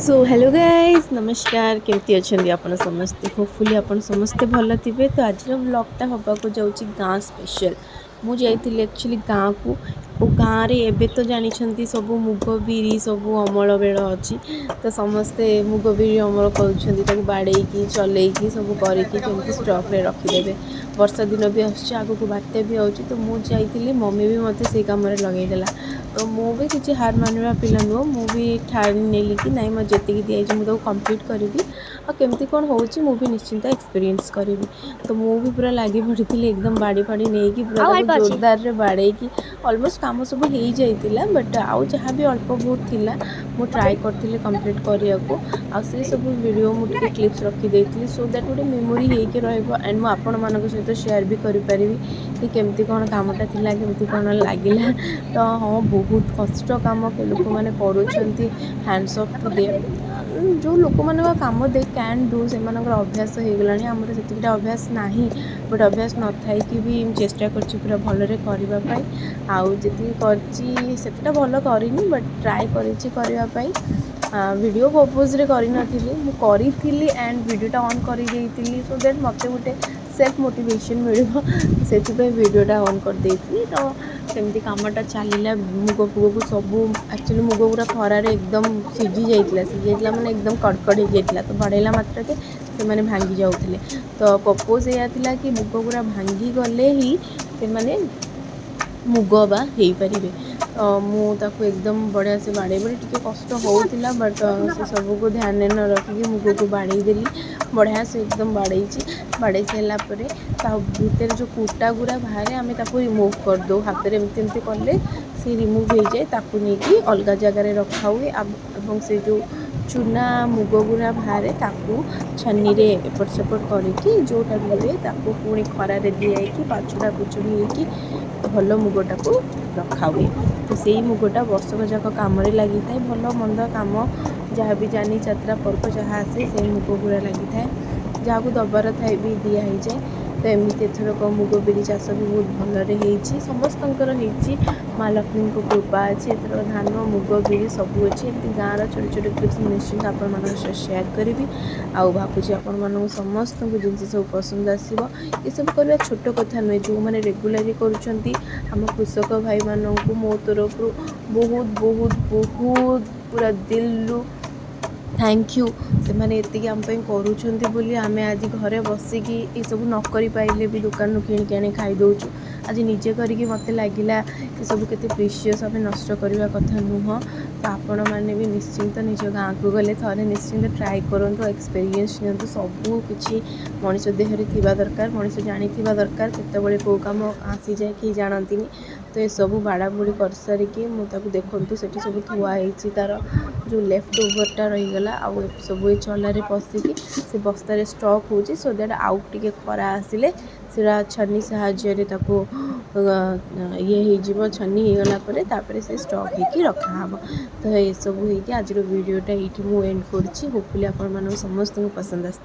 So hello guys नमस्कार केमती अच्छे आपण समस्ते होपफुली आपण समस्ते भल थे। तो आज व्लॉगटा हवाको जाऊँगी गाँ स्पेशल मु जाइली एक्चुअली गाँ को गाँव रे एबे तो जानी सब मुग बिरी सब अमल बेल अच्छी तो समस्ते मुग बिरी अमल कर बाड़े चलैकी सब करके स्टक रे रखिदेवे। वर्षा दिन भी आगक बात्या भी आउची तो मुझे जाइली मम्मी भी मत से कम लगेदेला। तो मु भी किसी हार मानवा पिला नुह मु भी ठाणी नेली कि नाई मैं जी दिखाई मुझे कंप्लीट करी आ केमती कौन होची मु भी निश्चिंत एक्सपीरियंस करी। तो मु भी पूरा लगी पड़ी एकदम बाड़ी फाड़ी नहीं कि पूरा ताको जोरदार रे बाड़े कि ऑलमोस्ट काम सब हो जाइतिला बट आउ जहाँ भी अल्प बहुत थिला मु ट्राई करथिले कंप्लीट करिया को आ से सब वीडियो मु टिके क्लिप्स रखी देथिली सो दैट गोटे मेमोरी हेके रहइबो एंड मु आपण मानक सहित शेयर भी करि परिबी कि केमती कौन कामटा थिला केमती कौन लागिला। तो हाँ बहुत कष्ट काम के लोक मैंने करुँच हैंड्स ऑफ टू देम जो लोक मान कम दे कैन डू से अभ्यास हो गलानी आमर से अभ्यास ना बट अभ्यास न थी कि भी चेष्टा कर पूरा भलरे करने आउ जी से भल करनी बट ट्राए करने वीडियो पर्पज रे करी एंड वीडियोटा ऑन कर सो दैट मत गोटे सेल्फ मोटिवेशन मिल से वीडियोटा ऑन कर देती। तो सेमती कामटा चलला मुग फुग को सब एक्चुअली मुग पूरा खरार एकदम सीझी जाइला माने एकदम कड़कड़ हो जाइला तो बढ़ेला मात्र के से माने भांगी जाउथिले। तो पर्पज या कि मुग पूरा भांगी गले ही से माने मुग बा हो पारे। मुझे एकदम बढ़िया से बाड़े बड़े टी कष्ट होता बट से सब को ध्यान न रखिकी मुग को बाड़े देली बढ़िया से एकदम बाड़े बाड़े सारापर भितर जो कूटा गुरा बाहर आम रिमूव कर दो हाथ में एमती कले सी रिमूव हो जाए ताकू नहीं अलग जगार रखा हुए और से जो चूना मुग गुरा बाहर ताकू छन्नी रे एपट सेपट करके जोटा भी हुए ताकू पुणी खरारे दिखाई पाछड़ा पुछड़ी होगी भल मुगटा को रखा हुए। तो से मुगटा वर्षक जाक कम लगी था भल मंद कम जहाँ भी जानी यात्रा पर्व जहाँ आसे से मुग गुरा लगी था जहाँ को दबार थाए भी दिखाई जाए। तो एमती एथरक मुग बिरी चाष भी बहुत भलरे होती समस्तर माँ लक्ष्मी को कृपा अच्छी एथर धान मुग बिरी सब अच्छी एमती गाँव छोट छोट क्लिप्स निश्चिंत आपण शेयर करी आउ भावुँ आपण समस्त जिन सब पसंद आसो ये सब करवा छोट कथा नुहे जो मैंने रेगुलारी करुँच कृषक भाई मानक मो तरफ बहुत बहुत बहुत पूरा दिल्लु थैंक यू से मैंने एति आम करुँच बोली आम आज घरे बसिकी ये सब नक पाइले भी दुकान किणिक आनी खाईदौचु आज निजे करके मत लगिला ये सब केते प्रीशियस आम नष्ट करवा कथा नुह। तो आपण मैंने भी निश्चिंत निज गाँ को गले थे निश्चिंत ट्राए करूँ एक्सपीरियंस नि सबू किसी मनीष देहरे थिबा दरकार मनीष जानी दरकार केतबेले कौ काम आसी जाए कि जानती। तो ये सब बाड़ा बुड़ी कर सारिकी मुझे देखूँ से सब थुआई तार जो लेफ्ट ओवरटा रहीगला आउ सब ये चलारे पशिकी से बस्तार स्टक हो सो दैट आउ टे खरा आसिले सीरा छन्नी साहाଯ୍य ये हो छन्नी होगला से स्टक होगी रखा। तो ये सब हो आज वीडियोटा ये मुझे एंड कर होपफुली आप समस्त पसंद आस।